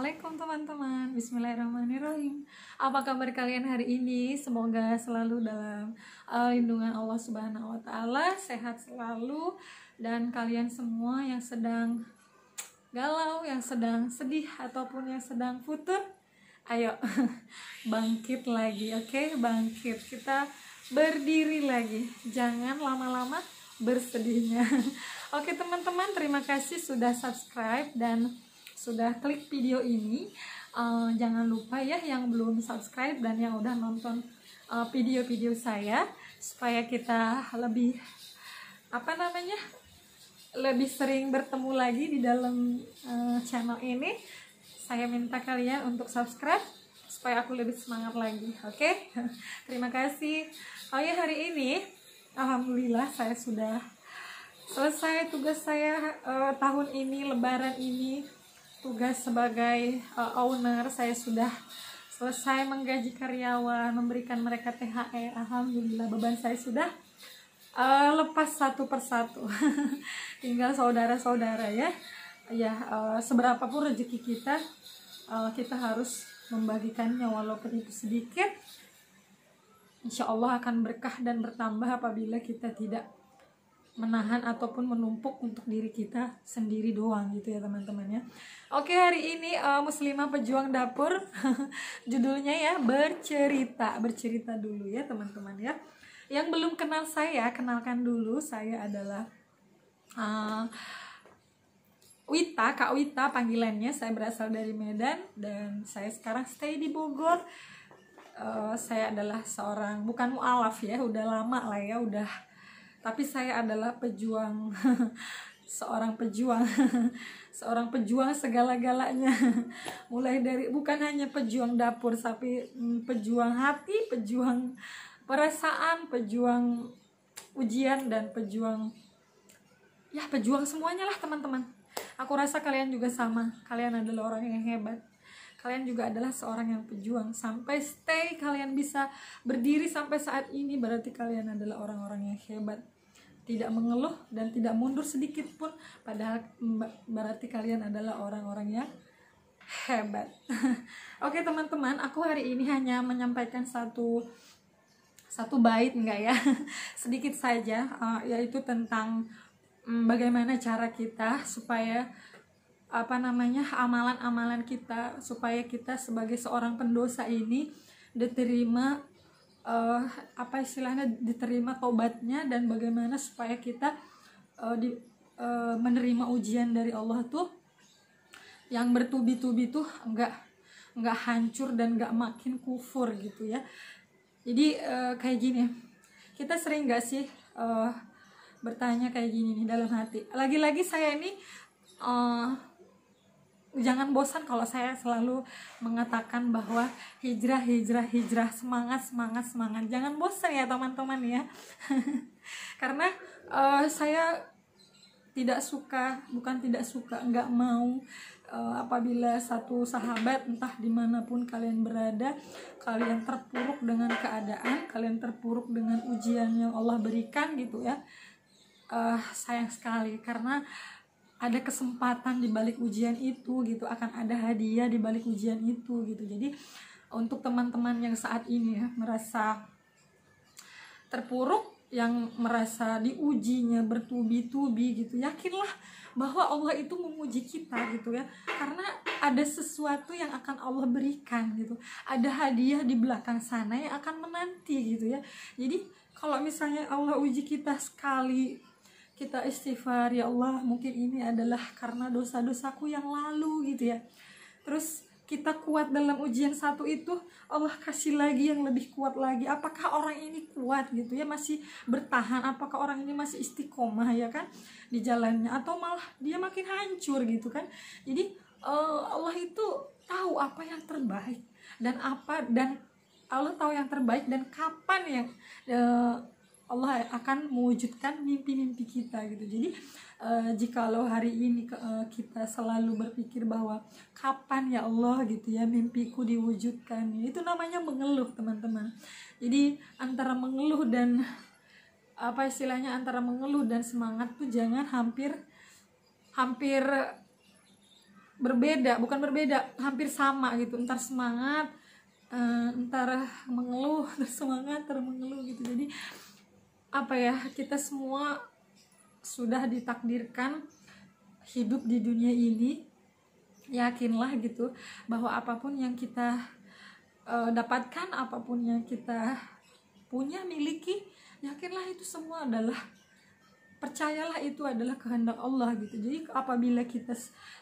Assalamualaikum teman-teman. Bismillahirrahmanirrahim. Apa kabar kalian hari ini? Semoga selalu dalam lindungan Allah Subhanahu wa taala, sehat selalu, dan kalian semua yang sedang galau, yang sedang sedih ataupun yang sedang futur, ayo bangkit lagi, oke? Bangkit. Kita berdiri lagi. Jangan lama-lama bersedihnya. Oke teman-teman, terima kasih sudah subscribe dan sudah klik video ini. Jangan lupa ya yang belum subscribe dan yang udah nonton video-video saya, supaya kita lebih lebih sering bertemu lagi di dalam channel ini. Saya minta kalian untuk subscribe supaya aku lebih semangat lagi, oke? Terima kasih. Oh ya, hari ini alhamdulillah saya sudah selesai tugas saya tahun ini, lebaran ini. Tugas sebagai owner, saya sudah selesai menggaji karyawan, memberikan mereka THR. Alhamdulillah, beban saya sudah lepas satu persatu. Tinggal saudara-saudara ya. Seberapa pun rezeki kita, kita harus membagikannya walaupun itu sedikit. Insya Allah akan berkah dan bertambah apabila kita tidak menahan ataupun menumpuk untuk diri kita sendiri doang gitu ya teman-teman ya. Oke, hari ini Muslimah Pejuang Dapur judulnya ya bercerita dulu ya teman-teman ya. Yang belum kenal saya, kenalkan dulu, saya adalah Wita, Kak Wita panggilannya. Saya berasal dari Medan dan saya sekarang stay di Bogor. Saya adalah seorang, bukan mu'alaf ya, udah lama lah ya, tapi saya adalah pejuang, seorang pejuang segala-galanya. Mulai dari, bukan hanya pejuang dapur, tapi pejuang hati, pejuang perasaan, pejuang ujian, dan pejuang semuanya lah teman-teman. Aku rasa kalian juga sama, kalian adalah orang yang hebat. Kalian juga adalah seorang yang pejuang. Sampai kalian bisa berdiri sampai saat ini, berarti kalian adalah orang-orang yang hebat. Tidak mengeluh dan tidak mundur sedikit pun, padahal berarti kalian adalah orang-orang yang hebat. Oke teman-teman, aku hari ini hanya menyampaikan satu bait, enggak ya, sedikit saja, yaitu tentang bagaimana cara kita supaya amalan-amalan kita, supaya kita sebagai seorang pendosa ini diterima diterima taubatnya, dan bagaimana supaya kita menerima ujian dari Allah tuh yang bertubi-tubi tuh enggak hancur dan enggak makin kufur gitu ya. Jadi kayak gini, kita sering enggak sih bertanya kayak gini nih dalam hati. Lagi-lagi saya ini jangan bosan kalau saya selalu mengatakan bahwa hijrah, semangat. Jangan bosan ya teman-teman ya. Karena saya nggak mau apabila satu sahabat, entah dimanapun kalian berada, kalian terpuruk dengan keadaan, kalian terpuruk dengan ujian yang Allah berikan gitu ya. Sayang sekali, karena ada kesempatan di balik ujian itu gitu, akan ada hadiah di balik ujian itu gitu. Jadi untuk teman-teman yang saat ini ya merasa terpuruk, yang merasa diujinya bertubi-tubi gitu, yakinlah bahwa Allah itu menguji kita gitu ya, karena ada sesuatu yang akan Allah berikan gitu, ada hadiah di belakang sana yang akan menanti gitu ya. Jadi kalau misalnya Allah uji kita sekali, kita istighfar, ya Allah mungkin ini adalah karena dosa-dosaku yang lalu gitu ya, terus kita kuat dalam ujian satu itu, Allah kasih lagi yang lebih kuat lagi. Apakah orang ini kuat gitu ya, masih bertahan, apakah orang ini masih istiqomah ya kan di jalannya, atau malah dia makin hancur gitu kan. Jadi Allah itu tahu apa yang terbaik, dan Allah tahu yang terbaik dan kapan yang Allah akan mewujudkan mimpi-mimpi kita gitu. Jadi jikalau hari ini kita selalu berpikir bahwa kapan ya Allah gitu ya mimpiku diwujudkan, itu namanya mengeluh teman-teman. Jadi antara mengeluh dan antara mengeluh dan semangat tuh jangan hampir berbeda, bukan berbeda, hampir sama gitu, entar semangat, entar mengeluh, entar semangat, entar mengeluh gitu. Jadi apa ya, kita semua sudah ditakdirkan hidup di dunia ini. Yakinlah gitu bahwa apapun yang kita dapatkan, apapun yang kita punya, miliki, yakinlah itu semua adalah, percayalah itu adalah kehendak Allah gitu. Jadi apabila kita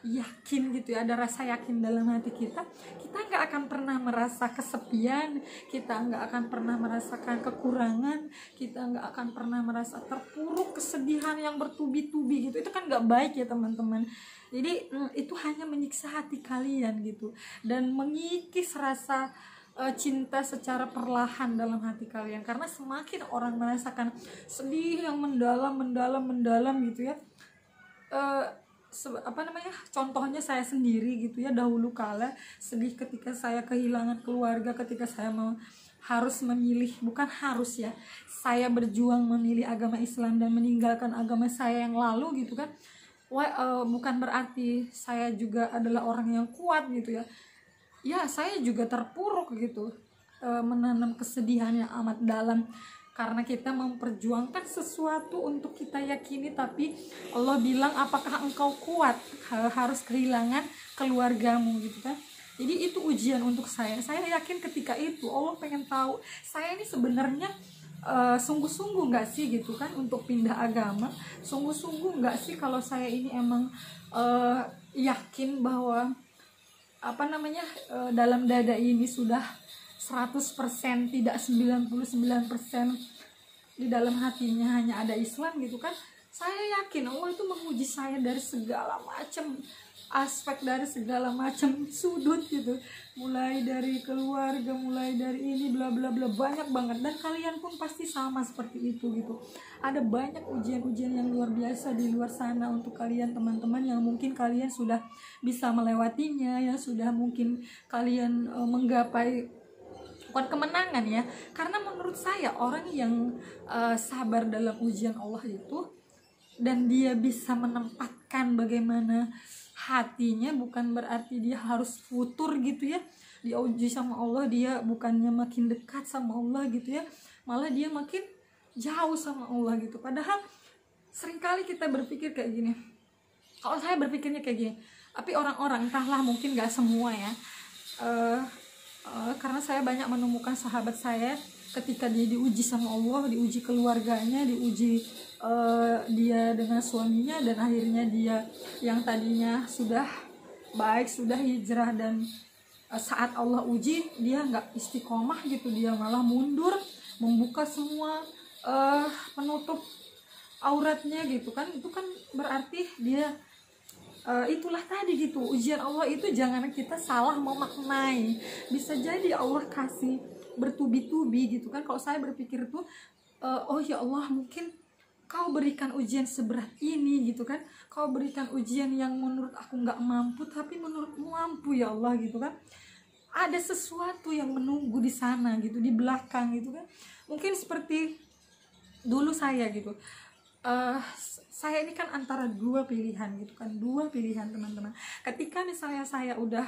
yakin gitu ya, ada rasa yakin dalam hati kita, kita nggak akan pernah merasa kesepian, kita nggak akan pernah merasakan kekurangan, kita nggak akan pernah merasa terpuruk, kesedihan yang bertubi-tubi gitu. Itu kan nggak baik ya teman-teman. Jadi itu hanya menyiksa hati kalian gitu, dan mengikis rasa cinta secara perlahan dalam hati kalian. Karena semakin orang merasakan sedih yang mendalam gitu ya, contohnya saya sendiri gitu ya, dahulu kala sedih ketika saya kehilangan keluarga, ketika saya harus memilih, bukan harus ya, saya berjuang memilih agama Islam dan meninggalkan agama saya yang lalu gitu kan. Bukan berarti saya juga adalah orang yang kuat gitu ya. Ya, saya juga terpuruk gitu, menanam kesedihan yang amat dalam karena kita memperjuangkan sesuatu untuk kita yakini, tapi Allah bilang apakah engkau kuat harus kehilangan keluargamu gitu kan. Jadi itu ujian untuk saya yakin ketika itu Allah pengen tahu saya ini sebenarnya sungguh-sungguh nggak sih gitu kan untuk pindah agama, sungguh-sungguh nggak sih kalau saya ini emang yakin bahwa dalam dada ini sudah 100%, tidak 99%, di dalam hatinya hanya ada Islam gitu kan. Saya yakin Allah itu menguji saya dari segala macam aspek, dari segala macam sudut gitu, mulai dari keluarga, mulai dari ini bla bla bla, banyak banget. Dan kalian pun pasti sama seperti itu gitu. Ada banyak ujian-ujian yang luar biasa di luar sana untuk kalian teman-teman, yang mungkin kalian sudah bisa melewatinya, yang sudah mungkin kalian menggapai, bukan kemenangan ya, karena menurut saya orang yang sabar dalam ujian Allah itu, dan dia bisa menempatkan bagaimana hatinya, bukan berarti dia harus futur gitu ya, diuji sama Allah, dia bukannya makin dekat sama Allah gitu ya, malah dia makin jauh sama Allah gitu. Padahal seringkali kita berpikir kayak gini, kalau saya berpikirnya kayak gini, tapi orang-orang entahlah, mungkin gak semua ya, karena saya banyak menemukan sahabat saya ketika dia diuji sama Allah, diuji keluarganya, diuji dia dengan suaminya, dan akhirnya dia yang tadinya sudah baik, sudah hijrah, dan saat Allah uji dia nggak istiqomah gitu, dia malah mundur, membuka semua penutup auratnya gitu kan. Itu kan berarti dia itulah tadi gitu, ujian Allah itu jangan kita salah memaknai. Bisa jadi Allah kasih bertubi-tubi gitu kan. Kalau saya berpikir tuh oh ya Allah, mungkin kau berikan ujian seberat ini gitu kan, kau berikan ujian yang menurut aku nggak mampu, tapi menurutmu mampu ya Allah gitu kan. Ada sesuatu yang menunggu di sana gitu, di belakang gitu kan. Mungkin seperti dulu saya gitu, saya ini kan antara dua pilihan gitu kan, dua pilihan teman-teman. Ketika misalnya saya udah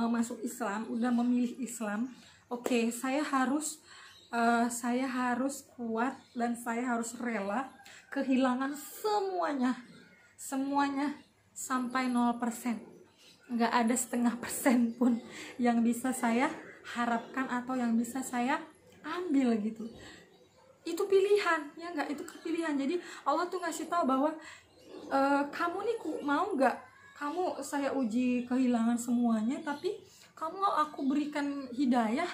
masuk Islam, udah memilih Islam, oke, saya harus kuat, dan saya harus rela kehilangan semuanya sampai 0%. Nggak ada 0,5% pun yang bisa saya harapkan atau yang bisa saya ambil gitu. Itu pilihan ya, nggak, itu pilihan. Jadi Allah tuh ngasih tahu bahwa kamu nih mau nggak kamu saya uji kehilangan semuanya, tapi kamu aku berikan hidayah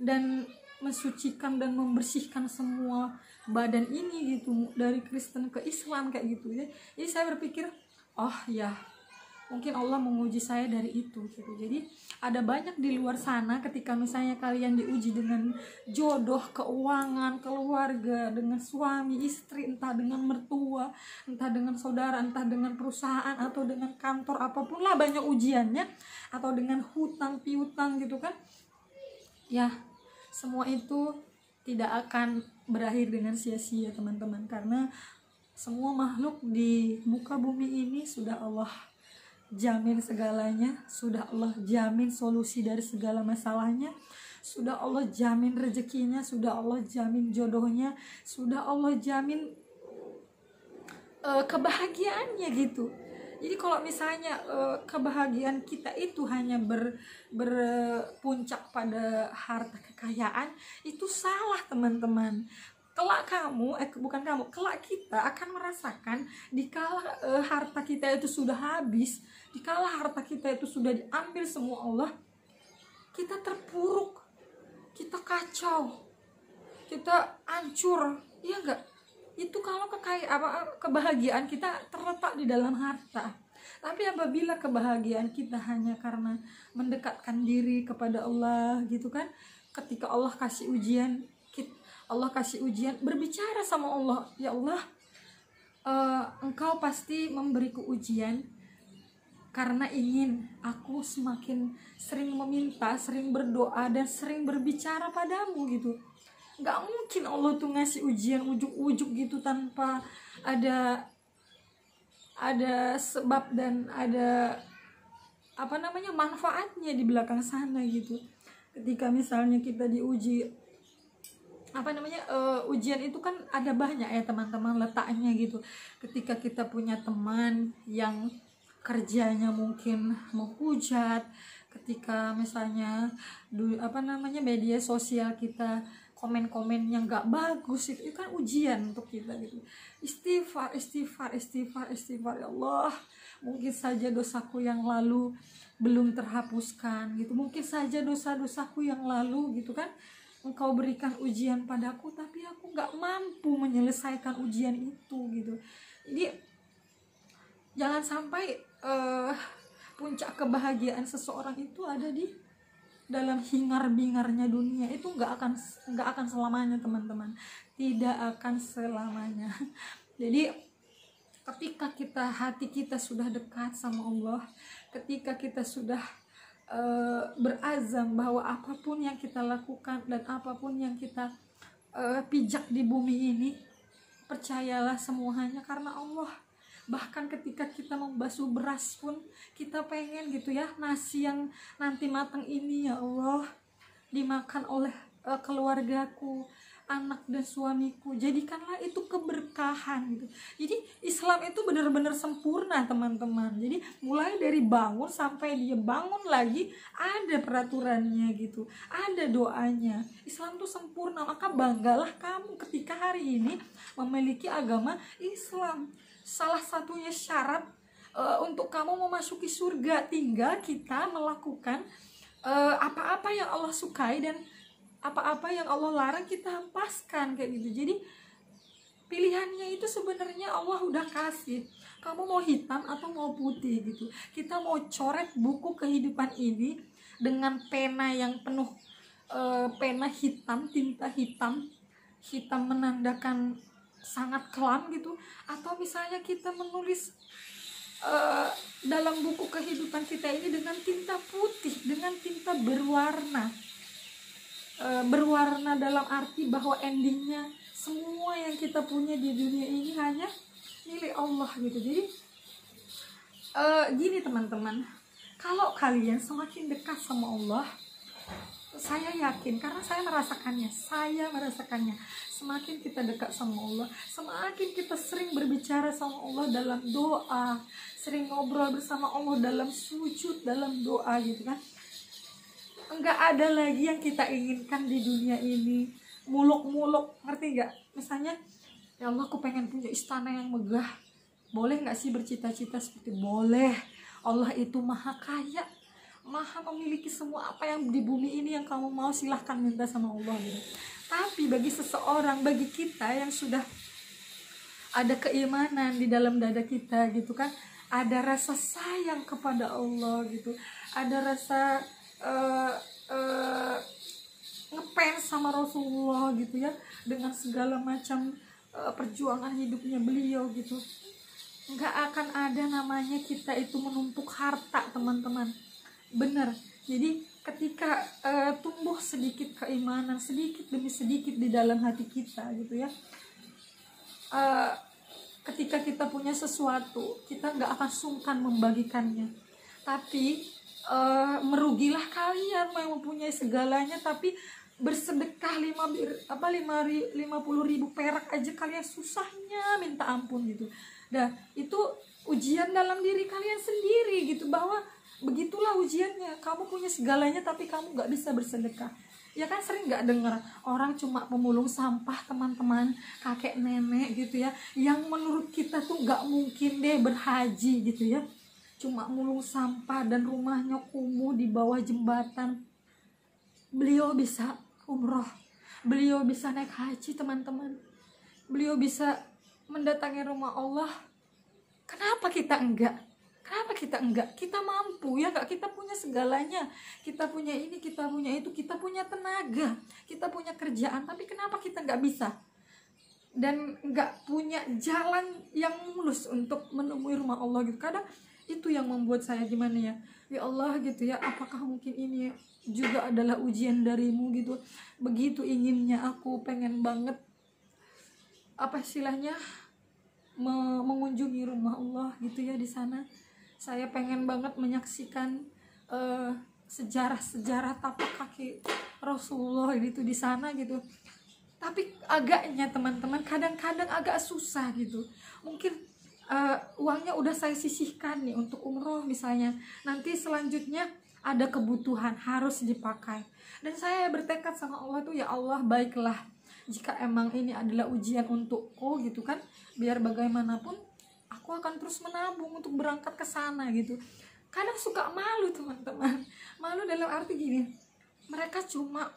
dan mensucikan dan membersihkan semua badan ini gitu, dari Kristen ke Islam kayak gitu ya. Jadi saya berpikir, oh ya mungkin Allah menguji saya dari itu gitu. Jadi ada banyak di luar sana, ketika misalnya kalian diuji dengan jodoh, keuangan, keluarga, dengan suami, istri, entah dengan mertua, entah dengan saudara, entah dengan perusahaan, atau dengan kantor, apapun lah banyak ujiannya, atau dengan hutang piutang gitu kan ya, semua itu tidak akan berakhir dengan sia-sia teman-teman, karena semua makhluk di muka bumi ini sudah Allah jamin segalanya, sudah Allah jamin solusi dari segala masalahnya, sudah Allah jamin rezekinya, sudah Allah jamin jodohnya, sudah Allah jamin kebahagiaannya gitu. Jadi kalau misalnya kebahagiaan kita itu hanya berpuncak pada harta kekayaan, itu salah teman-teman. Kelak kamu, bukan kamu, kelak kita akan merasakan dikala harta kita itu sudah habis, dikala harta kita itu sudah diambil semua Allah, kita terpuruk, kita kacau, kita hancur, iya enggak? Itu kalau kebahagiaan kita terletak di dalam harta. Tapi apabila kebahagiaan kita hanya karena mendekatkan diri kepada Allah gitu kan, ketika Allah kasih ujian, berbicara sama Allah, ya Allah, Engkau pasti memberiku ujian karena ingin aku semakin sering meminta, sering berdoa, dan sering berbicara padamu gitu. Gak mungkin Allah tuh ngasih ujian ujuk-ujuk gitu tanpa ada sebab dan ada manfaatnya di belakang sana gitu. Ketika misalnya kita diuji ujian itu kan ada banyak ya teman-teman letaknya gitu. Ketika kita punya teman yang kerjanya mungkin menghujat, ketika misalnya media sosial kita komen-komen yang gak bagus, itu kan ujian untuk kita gitu. Istighfar ya Allah, mungkin saja dosaku yang lalu belum terhapuskan gitu, mungkin saja dosa-dosaku yang lalu gitu kan Engkau berikan ujian padaku, tapi aku gak mampu menyelesaikan ujian itu gitu. Jadi jangan sampai puncak kebahagiaan seseorang itu ada di dalam hingar-bingarnya dunia. Itu nggak akan selamanya teman-teman, tidak akan selamanya. Jadi ketika hati kita sudah dekat sama Allah, ketika kita sudah berazam bahwa apapun yang kita lakukan dan apapun yang kita pijak di bumi ini, percayalah semuanya karena Allah. Bahkan ketika kita membasuh beras pun kita pengen gitu ya, nasi yang nanti matang ini ya Allah dimakan oleh keluargaku, anak dan suamiku, jadikanlah itu keberkahan gitu. Jadi Islam itu benar-benar sempurna teman-teman. Jadi mulai dari bangun sampai dia bangun lagi ada peraturannya gitu, ada doanya. Islam itu sempurna, maka banggalah kamu ketika hari ini memiliki agama Islam. Salah satunya syarat untuk kamu memasuki surga, tinggal kita melakukan apa-apa yang Allah sukai dan apa-apa yang Allah larang kita hempaskan kayak gitu. Jadi pilihannya itu sebenarnya Allah udah kasih. Kamu mau hitam atau mau putih gitu. Kita mau coret buku kehidupan ini dengan pena yang penuh pena hitam, tinta hitam menandakan sangat kelam gitu, atau misalnya kita menulis dalam buku kehidupan kita ini dengan tinta putih, dengan tinta berwarna dalam arti bahwa endingnya semua yang kita punya di dunia ini hanya milik Allah gitu. Jadi gini teman-teman, kalau kalian semakin dekat sama Allah, saya yakin, karena saya merasakannya, semakin kita dekat sama Allah, semakin kita sering berbicara sama Allah dalam doa, sering ngobrol bersama Allah dalam sujud, dalam doa gitu kan, enggak ada lagi yang kita inginkan di dunia ini muluk-muluk, ngerti gak? Misalnya, ya Allah aku pengen punya istana yang megah, boleh gak sih bercita-cita seperti? Boleh. Allah itu maha kaya, maha memiliki semua apa yang di bumi ini yang kamu mau, silahkan minta sama Allah gitu. Tapi bagi seseorang, bagi kita yang sudah ada keimanan di dalam dada kita gitu kan, ada rasa sayang kepada Allah gitu, ada rasa ngefans sama Rasulullah gitu ya, dengan segala macam perjuangan hidupnya beliau gitu, nggak akan ada namanya kita itu menumpuk harta teman-teman. Benar. Jadi ketika tumbuh sedikit keimanan, sedikit demi sedikit di dalam hati kita gitu ya, ketika kita punya sesuatu, kita nggak akan sungkan membagikannya. Tapi merugilah kalian yang mempunyai segalanya tapi bersedekah 50.000 perak aja kalian susahnya minta ampun gitu. Nah itu ujian dalam diri kalian sendiri gitu, bahwa begitulah ujiannya. Kamu punya segalanya tapi kamu nggak bisa bersedekah. Ya kan sering nggak dengar orang cuma pemulung sampah, teman-teman, kakek nenek gitu ya, yang menurut kita tuh nggak mungkin deh berhaji gitu ya, cuma mulung sampah dan rumahnya kumuh di bawah jembatan. Beliau bisa umroh, beliau bisa naik haji teman-teman, beliau bisa mendatangi rumah Allah. Kenapa kita enggak? Kenapa kita enggak? Kita mampu ya enggak? Kita punya segalanya, kita punya ini, kita punya itu, kita punya tenaga, kita punya kerjaan, tapi kenapa kita enggak bisa? Dan enggak punya jalan yang mulus untuk menemui rumah Allah gitu. Kadang itu yang membuat saya gimana ya, ya Allah gitu ya, apakah mungkin ini juga adalah ujian darimu gitu. Begitu inginnya aku pengen banget apa istilahnya mengunjungi rumah Allah gitu ya di sana. Saya pengen banget menyaksikan sejarah-sejarah tapak kaki Rasulullah gitu di sana gitu. Tapi agaknya teman-teman kadang-kadang agak susah gitu. Mungkin uangnya udah saya sisihkan nih untuk umroh misalnya. Nanti selanjutnya ada kebutuhan harus dipakai. Dan saya bertekad sama Allah tuh, ya Allah baiklah, jika emang ini adalah ujian untukku gitu kan, biar bagaimanapun aku akan terus menabung untuk berangkat ke sana gitu. Kadang suka malu teman-teman, malu dalam arti gini, mereka cuma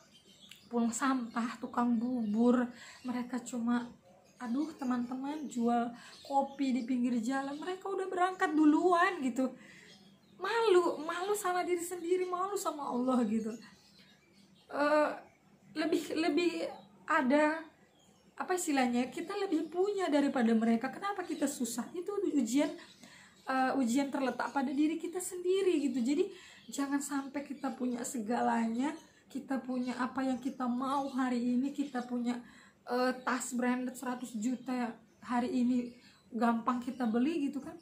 pulang sampah, tukang bubur, mereka cuma aduh teman-teman jual kopi di pinggir jalan, mereka udah berangkat duluan gitu. Malu sama diri sendiri, malu sama Allah gitu. Lebih ada apa istilahnya, kita lebih punya daripada mereka. Kenapa kita susah? Itu ujian terletak pada diri kita sendiri gitu. Jadi jangan sampai kita punya segalanya, kita punya apa yang kita mau hari ini, kita punya tas branded 100 juta hari ini gampang kita beli gitu kan.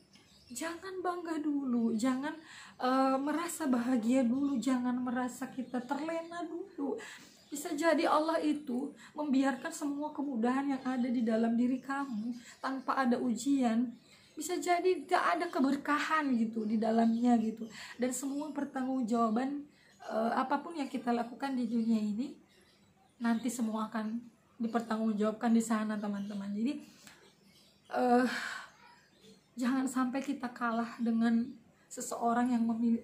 Jangan bangga dulu, jangan merasa bahagia dulu, jangan merasa kita terlena dulu. Bisa jadi Allah itu membiarkan semua kemudahan yang ada di dalam diri kamu tanpa ada ujian. Bisa jadi gak ada keberkahan gitu di dalamnya gitu. Dan semua pertanggungjawaban apapun yang kita lakukan di dunia ini nanti semua akan dipertanggungjawabkan di sana teman-teman. Jadi jangan sampai kita kalah dengan seseorang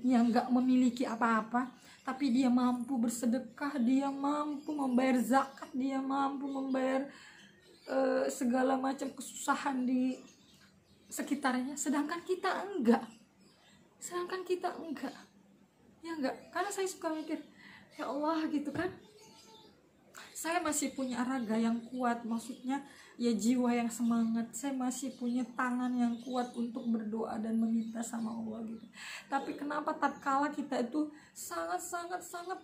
yang gak memiliki apa-apa, tapi dia mampu bersedekah, dia mampu membayar zakat, dia mampu membayar segala macam kesusahan di sekitarnya, sedangkan kita enggak. Ya enggak, karena saya suka mikir, ya Allah gitu kan, saya masih punya raga yang kuat, maksudnya ya jiwa yang semangat, saya masih punya tangan yang kuat untuk berdoa dan meminta sama Allah gitu. Tapi kenapa tatkala kita itu sangat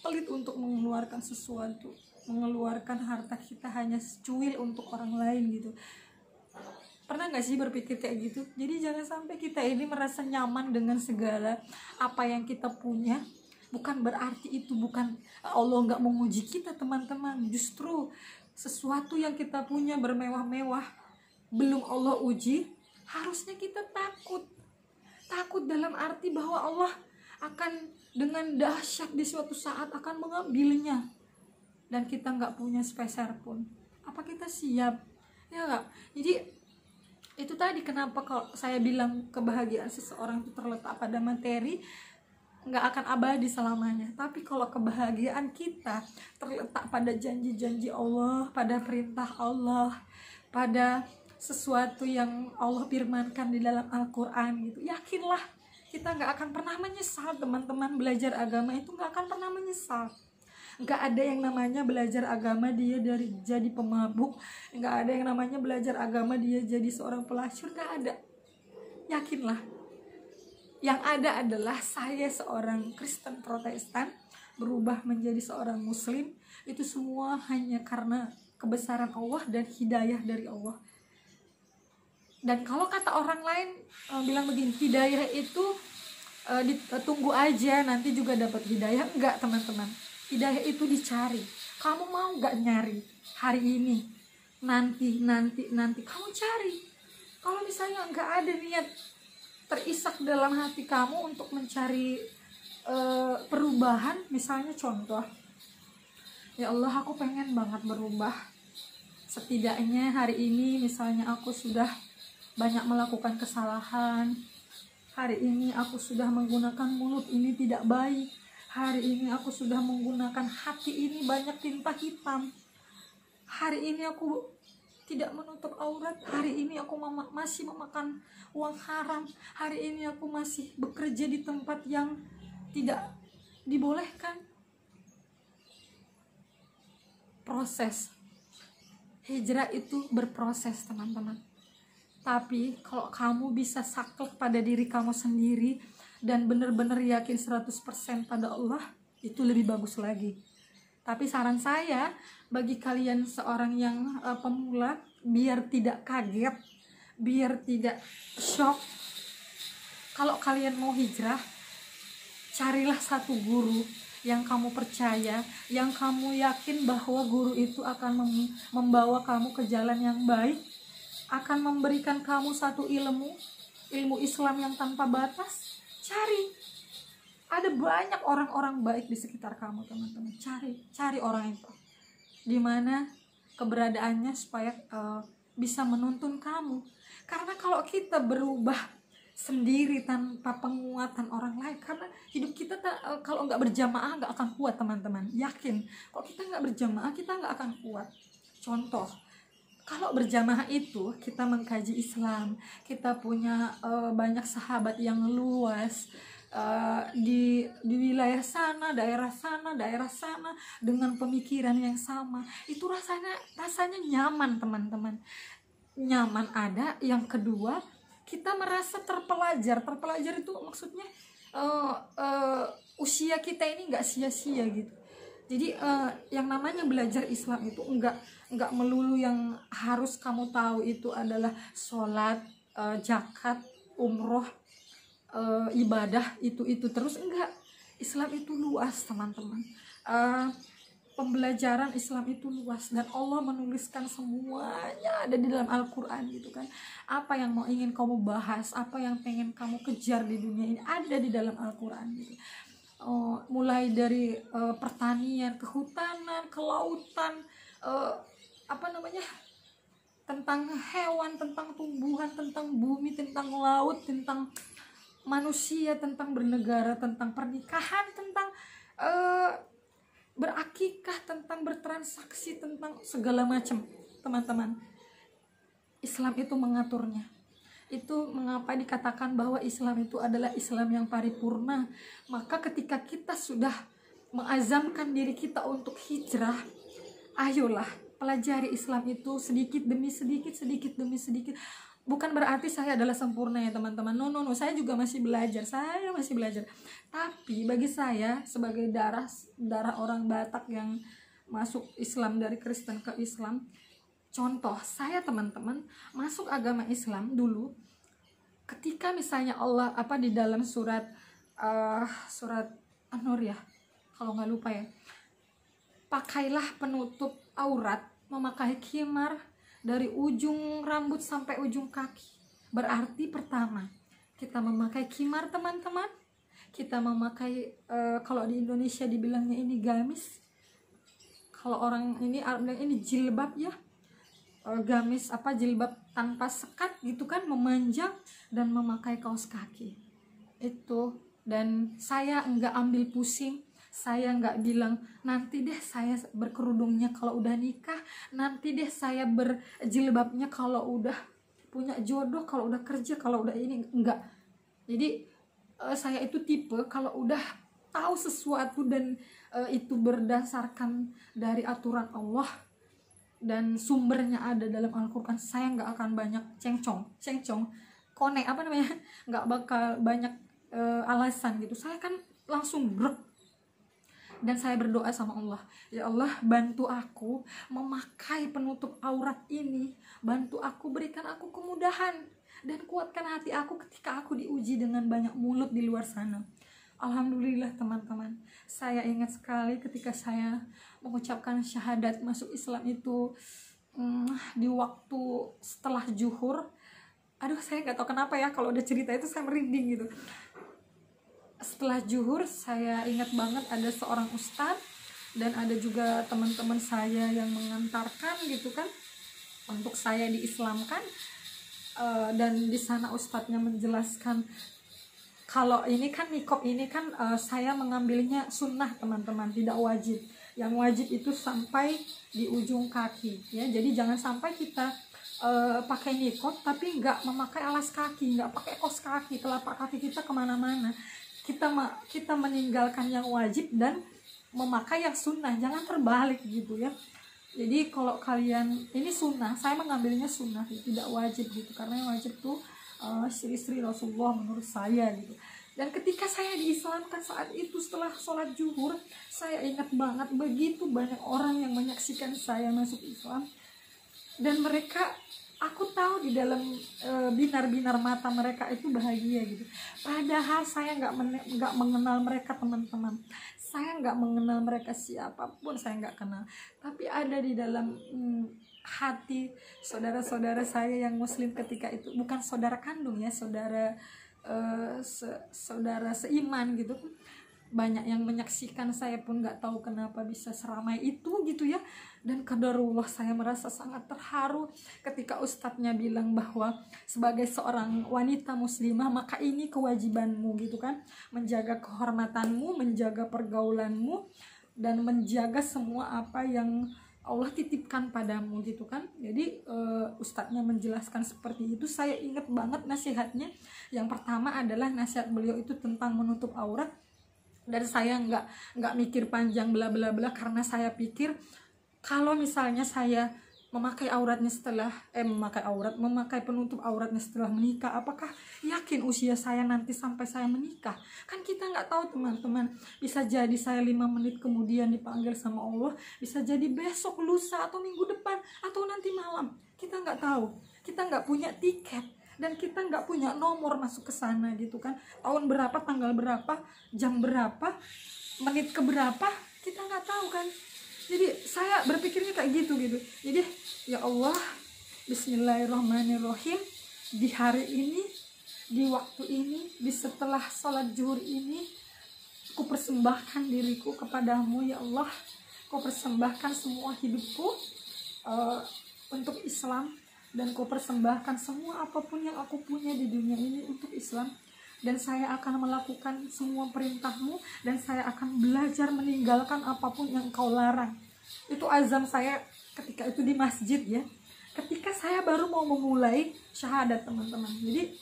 pelit untuk mengeluarkan sesuatu, mengeluarkan harta kita hanya secuil untuk orang lain gitu. Pernah gak sih berpikir kayak gitu? Jadi jangan sampai kita ini merasa nyaman dengan segala apa yang kita punya. Bukan berarti itu bukan Allah gak menguji kita teman-teman. Justru sesuatu yang kita punya bermewah-mewah belum Allah uji, harusnya kita takut dalam arti bahwa Allah akan dengan dahsyat di suatu saat akan mengambilnya dan kita nggak punya sepeser pun. Apa kita siap? Ya nggak? Jadi itu tadi kenapa kalau saya bilang kebahagiaan seseorang itu terletak pada materi, nggak akan abadi selamanya. Tapi kalau kebahagiaan kita terletak pada janji-janji Allah, pada perintah Allah, pada sesuatu yang Allah firmankan di dalam Al-Quran gitu, yakinlah kita nggak akan pernah menyesal teman-teman. Belajar agama itu nggak akan pernah menyesal. Nggak ada yang namanya belajar agama dia dari jadi pemabuk, nggak ada yang namanya belajar agama dia jadi seorang pelacur, nggak ada. Yakinlah. Yang ada adalah saya seorang Kristen Protestan berubah menjadi seorang Muslim, itu semua hanya karena kebesaran Allah dan hidayah dari Allah. Dan kalau kata orang lain bilang begini, hidayah itu tunggu aja nanti juga dapat hidayah. Enggak teman-teman, hidayah itu dicari. Kamu mau nggak nyari hari ini, nanti kamu cari. Kalau misalnya nggak ada niat terisak dalam hati kamu untuk mencari perubahan, misalnya contoh, ya Allah aku pengen banget berubah, setidaknya hari ini misalnya aku sudah banyak melakukan kesalahan, hari ini aku sudah menggunakan mulut ini tidak baik, hari ini aku sudah menggunakan hati ini banyak tinta hitam, hari ini aku tidak menutup aurat, hari ini aku masih memakan uang haram, hari ini aku masih bekerja di tempat yang tidak dibolehkan. Proses hijrah itu berproses teman-teman. Tapi kalau kamu bisa saklek pada diri kamu sendiri dan benar-benar yakin 100% pada Allah, itu lebih bagus lagi. Tapi saran saya bagi kalian seorang yang pemula, biar tidak kaget, biar tidak shock, kalau kalian mau hijrah, carilah satu guru yang kamu percaya, yang kamu yakin bahwa guru itu akan membawa kamu ke jalan yang baik, akan memberikan kamu satu ilmu Islam yang tanpa batas. Cari, ada banyak orang-orang baik di sekitar kamu teman-teman. Cari orang itu, dimana keberadaannya supaya bisa menuntun kamu. Karena kalau kita berubah sendiri tanpa penguatan orang lain, karena hidup kita kalau nggak berjamaah nggak akan kuat teman-teman. Yakin, kalau kita nggak berjamaah kita nggak akan kuat. Contoh, kalau berjamaah itu kita mengkaji Islam, kita punya banyak sahabat yang luas di wilayah sana, daerah sana dengan pemikiran yang sama, itu rasanya nyaman teman-teman. Nyaman ada. Yang kedua, kita merasa terpelajar itu maksudnya usia kita ini nggak sia-sia gitu. Jadi yang namanya belajar Islam itu enggak melulu yang harus kamu tahu itu adalah sholat, zakat, umroh, ibadah itu terus. Enggak. Islam itu luas teman-teman. Pembelajaran Islam itu luas dan Allah menuliskan semuanya ada di dalam Al-Quran gitu kan. Apa yang ingin kamu bahas, apa yang pengen kamu kejar di dunia ini ada di dalam Al-Quran gitu. Mulai dari pertanian, kehutanan, kelautan, tentang hewan, tentang tumbuhan, tentang bumi, tentang laut, tentang manusia, tentang bernegara, tentang pernikahan, tentang berakikah, tentang bertransaksi, tentang segala macam teman-teman. Islam itu mengaturnya. Itu mengapa dikatakan bahwa Islam itu adalah Islam yang paripurna. Maka ketika kita sudah mengazamkan diri kita untuk hijrah, ayolah pelajari Islam itu sedikit demi sedikit. Bukan berarti saya adalah sempurna ya teman-teman. No, saya juga masih belajar. Tapi bagi saya sebagai darah orang Batak yang masuk Islam dari Kristen ke Islam, contoh saya teman-teman masuk agama Islam dulu ketika misalnya Allah di dalam surat An-Nur ya, kalau nggak lupa ya, pakailah penutup aurat, memakai khimar dari ujung rambut sampai ujung kaki. Berarti pertama kita memakai khimar teman-teman, kita memakai kalau di Indonesia dibilangnya ini gamis, kalau orang ini bilang ini jilbab ya, gamis jilbab tanpa sekat gitu kan, memanjang, dan memakai kaos kaki itu. Dan saya enggak ambil pusing, saya enggak bilang nanti deh saya berkerudungnya kalau udah nikah, nanti deh saya berjilbabnya kalau udah punya jodoh, kalau udah kerja, kalau udah ini. Enggak. Jadi saya itu tipe kalau udah tahu sesuatu dan itu berdasarkan dari aturan Allah dan sumbernya ada dalam Al-Quran, saya nggak akan banyak cengcong, nggak bakal banyak alasan gitu. Saya kan langsung brek Dan saya berdoa sama Allah, ya Allah, bantu aku memakai penutup aurat ini, bantu aku, berikan aku kemudahan, dan kuatkan hati aku ketika aku diuji dengan banyak mulut di luar sana. Alhamdulillah teman-teman, saya ingat sekali ketika saya mengucapkan syahadat masuk Islam itu di waktu setelah zuhur. Aduh, saya nggak tahu kenapa ya, kalau udah cerita itu saya merinding gitu. Setelah zuhur, saya ingat banget ada seorang ustadz dan ada juga teman-teman saya yang mengantarkan gitu kan untuk saya diislamkan. Dan di sana ustadznya menjelaskan kalau ini kan niqab ini kan saya mengambilnya sunnah teman-teman, tidak wajib. Yang wajib itu sampai di ujung kaki ya. Jadi jangan sampai kita pakai niqab tapi nggak memakai alas kaki, nggak pakai kaos kaki, telapak kaki kita kemana-mana. Kita meninggalkan yang wajib dan memakai yang sunnah, jangan terbalik gitu ya. Jadi kalau kalian ini sunnah, saya mengambilnya sunnah, tidak wajib gitu, karena yang wajib tuh istri-istri Rasulullah menurut saya gitu. Dan ketika saya diislamkan saat itu setelah sholat zuhur, saya ingat banget begitu banyak orang yang menyaksikan saya masuk Islam, dan mereka, aku tahu di dalam binar-binar mata mereka itu bahagia gitu. Padahal saya nggak mengenal mereka teman-teman. Saya nggak mengenal mereka siapapun, saya nggak kenal. Tapi ada di dalam hati saudara-saudara saya yang muslim ketika itu, bukan saudara kandung ya, saudara seiman gitu. Banyak yang menyaksikan, saya pun nggak tahu kenapa bisa seramai itu gitu ya. Dan qadarullah, saya merasa sangat terharu ketika ustadznya bilang bahwa sebagai seorang wanita muslimah maka ini kewajibanmu gitu kan, menjaga kehormatanmu, menjaga pergaulanmu, dan menjaga semua apa yang Allah titipkan padamu gitu kan. Jadi ustadznya menjelaskan seperti itu. Saya ingat banget nasihatnya. Yang pertama adalah nasihat beliau itu tentang menutup aurat. Dan saya nggak mikir panjang bla bla bla, karena saya pikir kalau misalnya saya memakai penutup auratnya setelah menikah, apakah yakin usia saya nanti sampai saya menikah? Kan kita nggak tahu teman-teman, bisa jadi saya 5 menit kemudian dipanggil sama Allah, bisa jadi besok, lusa, atau minggu depan, atau nanti malam. Kita nggak tahu, kita nggak punya tiket, dan kita nggak punya nomor masuk ke sana gitu kan. Tahun berapa, tanggal berapa, jam berapa, menit keberapa, kita nggak tahu kan. Jadi saya berpikirnya kayak gitu. Jadi ya Allah, bismillahirrahmanirrahim, di hari ini, di waktu ini, di setelah sholat zuhur ini, aku persembahkan diriku kepadamu ya Allah. Aku persembahkan semua hidupku untuk Islam, dan ku persembahkan semua apapun yang aku punya di dunia ini untuk Islam. Dan saya akan melakukan semua perintahmu, dan saya akan belajar meninggalkan apapun yang engkau larang. Itu azam saya ketika itu di masjid ya, ketika saya baru mau memulai syahadat teman-teman. Jadi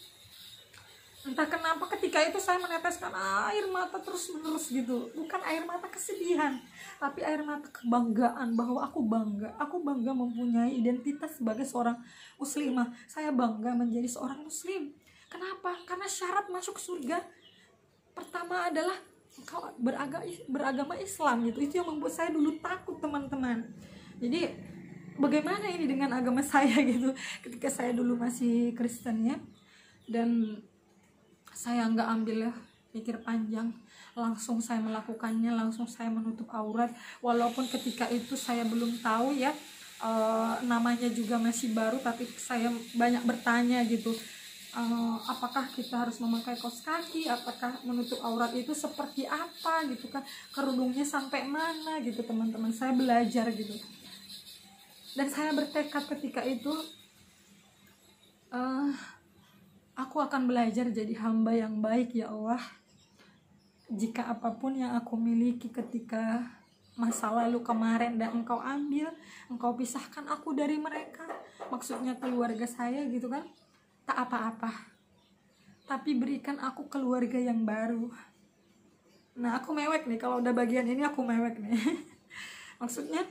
entah kenapa ketika itu saya meneteskan air mata terus menerus gitu. Bukan air mata kesedihan, tapi air mata kebanggaan, bahwa aku bangga mempunyai identitas sebagai seorang muslimah. Saya bangga menjadi seorang muslim. Kenapa? Karena syarat masuk surga pertama adalah engkau beragama Islam gitu. Itu yang membuat saya dulu takut teman-teman. Jadi bagaimana ini dengan agama saya gitu, ketika saya dulu masih Kristen ya. Dan saya nggak ambil ya pikir panjang, langsung saya melakukannya, langsung saya menutup aurat. Walaupun ketika itu saya belum tahu ya, namanya juga masih baru, tapi saya banyak bertanya gitu, apakah kita harus memakai kaos kaki, apakah menutup aurat itu seperti apa gitu kan, kerudungnya sampai mana gitu teman-teman. Saya belajar gitu, dan saya bertekad ketika itu, aku akan belajar jadi hamba yang baik ya Allah. Jika apapun yang aku miliki ketika masa lalu kemarin dan engkau ambil, engkau pisahkan aku dari mereka, maksudnya keluarga saya gitu kan, tak apa-apa, tapi berikan aku keluarga yang baru. Nah aku mewek nih, kalau udah bagian ini aku mewek nih. Maksudnya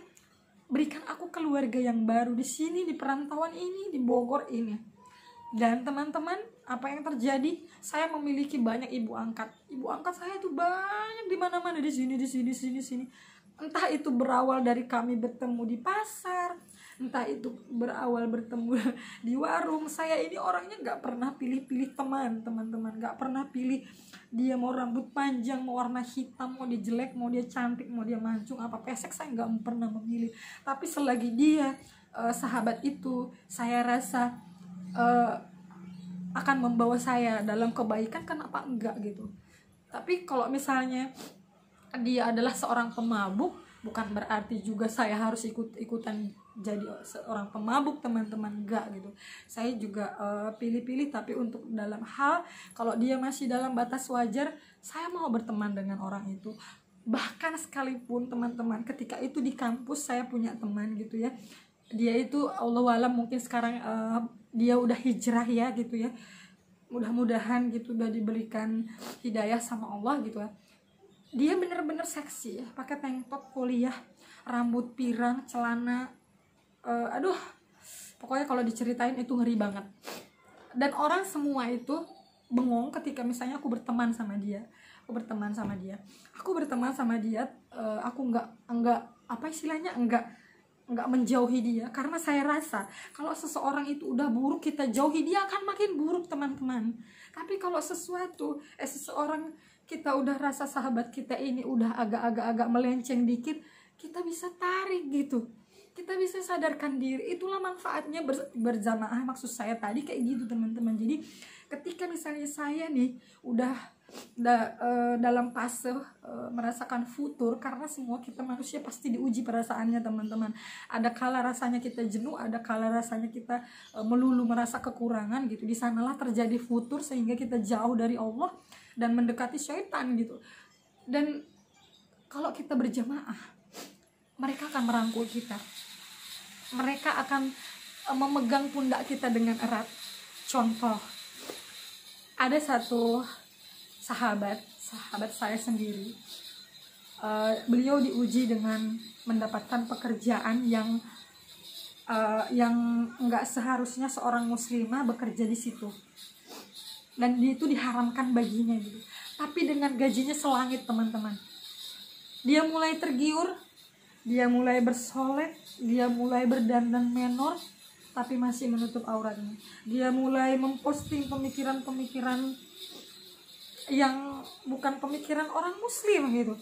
berikan aku keluarga yang baru di sini, di perantauan ini, di Bogor ini. Dan teman-teman, apa yang terjadi? Saya memiliki banyak ibu angkat. Ibu angkat saya tuh banyak di mana-mana, di sini. Entah itu berawal dari kami bertemu di pasar, entah itu berawal bertemu di warung. Saya ini orangnya nggak pernah pilih-pilih teman-teman, nggak pernah pilih dia mau rambut panjang, mau warna hitam, mau dia jelek, mau dia cantik, mau dia mancung, apa pesek, saya nggak pernah memilih. Tapi selagi dia sahabat itu, saya rasa akan membawa saya dalam kebaikan, kenapa enggak gitu. Tapi kalau misalnya dia adalah seorang pemabuk, bukan berarti juga saya harus ikutan jadi seorang pemabuk, teman-teman, enggak gitu. Saya juga pilih-pilih, tapi untuk dalam hal kalau dia masih dalam batas wajar, saya mau berteman dengan orang itu. Bahkan sekalipun teman-teman, ketika itu di kampus saya punya teman gitu ya, dia itu Allahualam mungkin sekarang dia udah hijrah ya gitu ya, mudah-mudahan gitu udah diberikan hidayah sama Allah gitu ya. Dia bener-bener seksi ya, pakai tank top kuliah, rambut pirang, celana, aduh pokoknya kalau diceritain itu ngeri banget. Dan orang semua itu bengong ketika misalnya aku berteman sama dia, aku berteman sama dia, aku enggak apa istilahnya, enggak menjauhi dia, karena saya rasa kalau seseorang itu udah buruk kita jauhi, dia akan makin buruk, teman-teman. Tapi kalau seseorang kita udah rasa sahabat kita ini udah agak melenceng dikit, kita bisa tarik gitu, kita bisa sadarkan diri. Itulah manfaatnya berjamaah, maksud saya tadi kayak gitu, teman-teman. Jadi ketika misalnya saya nih udah dalam fase merasakan futur, karena semua kita manusia pasti diuji perasaannya, teman-teman. Ada kala rasanya kita jenuh, ada kala rasanya kita melulu merasa kekurangan gitu. Di sanalah terjadi futur, sehingga kita jauh dari Allah dan mendekati syaitan gitu. Dan kalau kita berjamaah, mereka akan merangkul kita, mereka akan memegang pundak kita dengan erat. Contoh, ada satu sahabat saya sendiri, beliau diuji dengan mendapatkan pekerjaan yang nggak seharusnya seorang muslimah bekerja di situ, dan itu diharamkan baginya gitu. Tapi dengan gajinya selangit, teman-teman, dia mulai tergiur, dia mulai bersolek, dia mulai berdandan menor, tapi masih menutup auratnya. Dia mulai memposting pemikiran-pemikiran yang bukan pemikiran orang muslim gitu.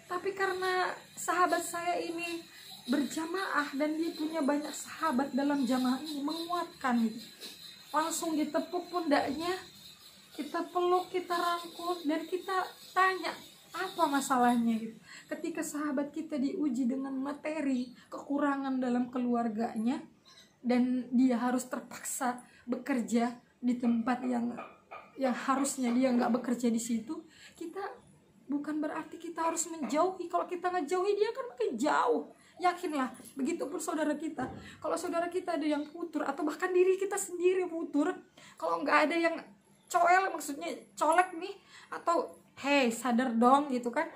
Tapi karena sahabat saya ini berjamaah dan dia punya banyak sahabat dalam jamaah ini, menguatkan gitu, langsung ditepuk pundaknya, kita peluk, kita rangkul, dan kita tanya apa masalahnya gitu. Ketika sahabat kita diuji dengan materi kekurangan dalam keluarganya, dan dia harus terpaksa bekerja di tempat yang harusnya dia nggak bekerja di situ, kita bukan berarti kita harus menjauhi. Kalau kita ngejauhi, dia akan makin jauh. Yakinlah, begitupun saudara kita. Kalau saudara kita ada yang futur, atau bahkan diri kita sendiri futur, kalau nggak ada yang maksudnya colek nih, atau hey sadar dong gitu kan,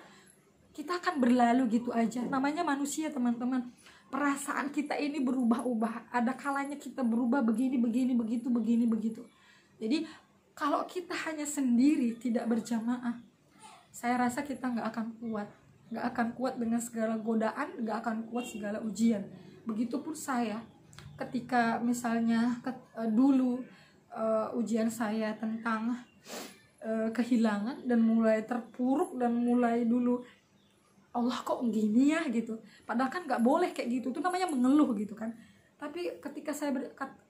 kita akan berlalu gitu aja. Namanya manusia, teman-teman. Perasaan kita ini berubah-ubah. Ada kalanya kita berubah begini, begitu. Jadi kalau kita hanya sendiri, tidak berjamaah, saya rasa kita nggak akan kuat dengan segala godaan, nggak akan kuat segala ujian. Begitupun saya, ketika misalnya dulu ujian saya tentang kehilangan, dan mulai terpuruk, dan mulai dulu Allah kok gini ya gitu, padahal kan nggak boleh kayak gitu, itu namanya mengeluh gitu kan. Tapi ketika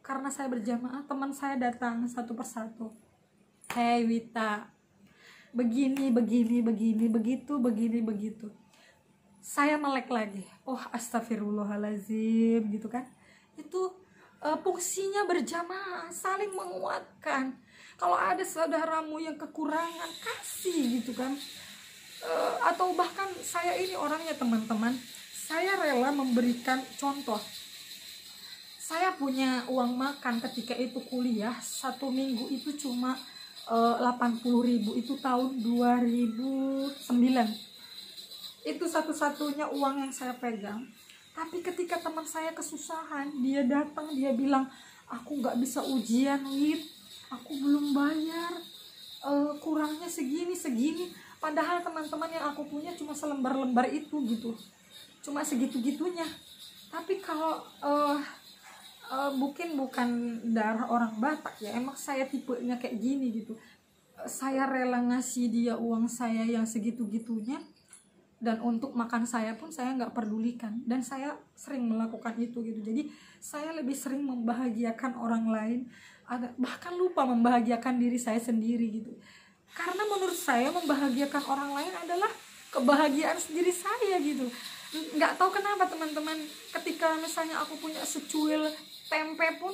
karena saya berjamaah, teman saya datang satu persatu, hey Wita, begini, begitu. Saya melek lagi, oh astagfirullahalazim gitu kan. Itu fungsinya berjamaah, saling menguatkan. Kalau ada saudaramu yang kekurangan, kasih gitu kan. Atau bahkan saya ini orangnya, teman-teman, saya rela memberikan contoh. Saya punya uang makan ketika itu kuliah, 1 minggu itu cuma 80.000, itu tahun 2009. Itu satu-satunya uang yang saya pegang. Tapi ketika teman saya kesusahan, dia datang, dia bilang, aku gak bisa ujian, Wit, aku belum bayar, kurangnya segini segini. Padahal teman-teman yang aku punya cuma selembar-lembar itu gitu, cuma segitu-gitunya. Tapi kalau mungkin bukan darah orang Batak ya, emang saya tipenya kayak gini gitu. Saya rela ngasih dia uang saya yang segitu-gitunya, dan untuk makan saya pun saya nggak pedulikan, dan saya sering melakukan itu gitu. Jadi saya lebih sering membahagiakan orang lain, bahkan lupa membahagiakan diri saya sendiri gitu. Karena menurut saya membahagiakan orang lain adalah kebahagiaan diri saya gitu. Nggak tahu kenapa teman-teman, ketika misalnya aku punya secuil tempe pun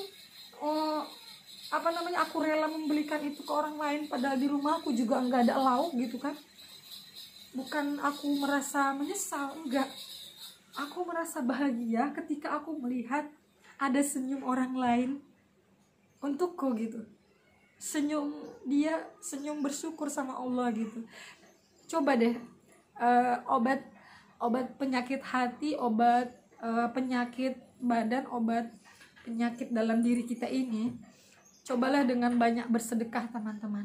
aku rela membelikan itu ke orang lain, padahal di rumah aku juga nggak ada lauk gitu kan. Bukan aku merasa menyesal, enggak, aku merasa bahagia ketika aku melihat ada senyum orang lain untukku gitu. Senyum dia, senyum bersyukur sama Allah gitu. Coba deh, obat penyakit hati, obat penyakit badan, obat penyakit dalam diri kita ini, cobalah dengan banyak bersedekah teman-teman.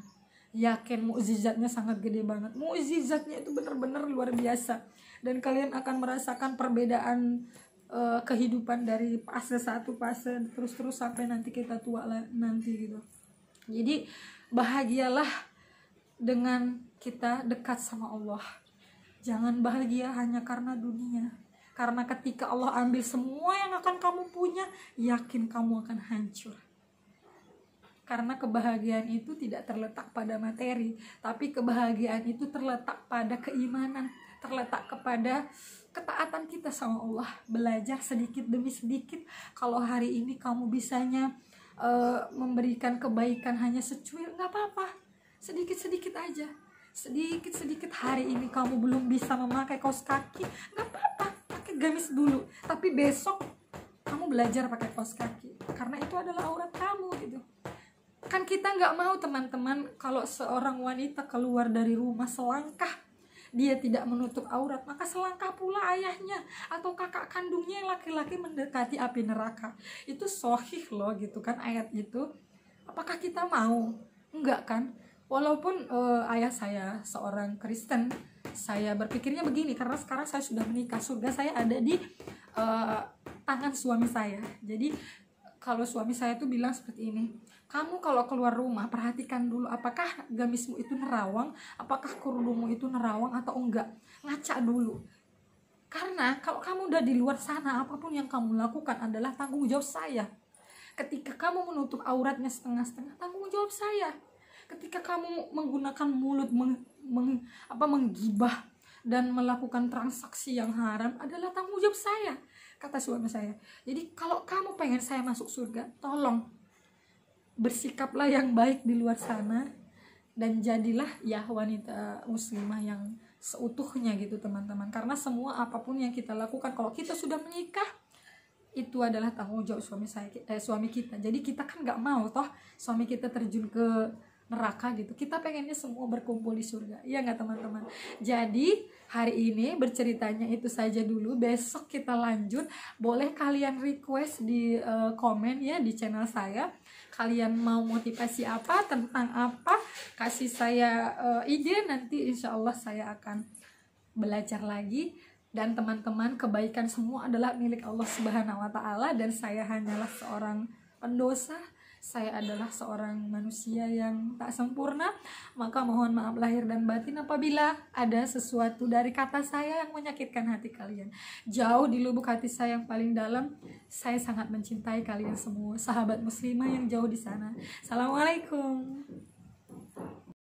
Yakin mukjizatnya sangat gede banget. Mukjizatnya itu benar-benar luar biasa, dan kalian akan merasakan perbedaan kehidupan dari fase satu fase terus sampai nanti kita tua lah nanti gitu. Jadi bahagialah dengan kita dekat sama Allah. Jangan bahagia hanya karena dunia, karena ketika Allah ambil semua yang akan kamu punya, yakin kamu akan hancur. Karena kebahagiaan itu tidak terletak pada materi, tapi kebahagiaan itu terletak pada keimanan, terletak kepada ketaatan kita sama Allah. Belajar sedikit demi sedikit. Kalau hari ini kamu bisanya memberikan kebaikan hanya secuil, nggak apa-apa, sedikit-sedikit aja, sedikit-sedikit. Hari ini kamu belum bisa memakai kaos kaki, nggak apa-apa, pakai gamis dulu, tapi besok kamu belajar pakai kaos kaki, karena itu adalah aurat kamu gitu. Kan kita nggak mau teman-teman, kalau seorang wanita keluar dari rumah selangkah dia tidak menutup aurat, maka selangkah pula ayahnya atau kakak kandungnya yang laki-laki mendekati api neraka. Itu sahih loh gitu kan ayat itu. Apakah kita mau? Enggak kan? Walaupun ayah saya seorang Kristen, saya berpikirnya begini, karena sekarang saya sudah menikah, surga saya ada di tangan suami saya. Jadi kalau suami saya tuh bilang seperti ini, kamu kalau keluar rumah perhatikan dulu apakah gamismu itu nerawang, apakah kerudungmu itu nerawang atau enggak, ngaca dulu. Karena kalau kamu udah di luar sana, apapun yang kamu lakukan adalah tanggung jawab saya. Ketika kamu menutup auratnya setengah-setengah, tanggung jawab saya. Ketika kamu menggunakan mulut menggibah dan melakukan transaksi yang haram, adalah tanggung jawab saya, kata suami saya. Jadi kalau kamu pengen saya masuk surga, tolong bersikaplah yang baik di luar sana, dan jadilah ya wanita muslimah yang seutuhnya gitu teman-teman. Karena semua apapun yang kita lakukan, kalau kita sudah menikah, itu adalah tanggung jawab suami kita. Jadi kita kan nggak mau toh suami kita terjun ke neraka gitu. Kita pengennya semua berkumpul di surga, iya nggak teman-teman? Jadi hari ini berceritanya itu saja dulu. Besok kita lanjut. Boleh kalian request di komen ya di channel saya. Kalian mau motivasi apa, tentang apa, kasih saya ide, nanti insya Allah saya akan belajar lagi. Dan teman-teman, kebaikan semua adalah milik Allah Subhanahu wa Ta'ala, dan saya hanyalah seorang pendosa. Saya adalah seorang manusia yang tak sempurna, maka mohon maaf lahir dan batin apabila ada sesuatu dari kata saya yang menyakitkan hati kalian. Jauh di lubuk hati saya yang paling dalam, saya sangat mencintai kalian semua, sahabat muslimah yang jauh di sana. Assalamualaikum.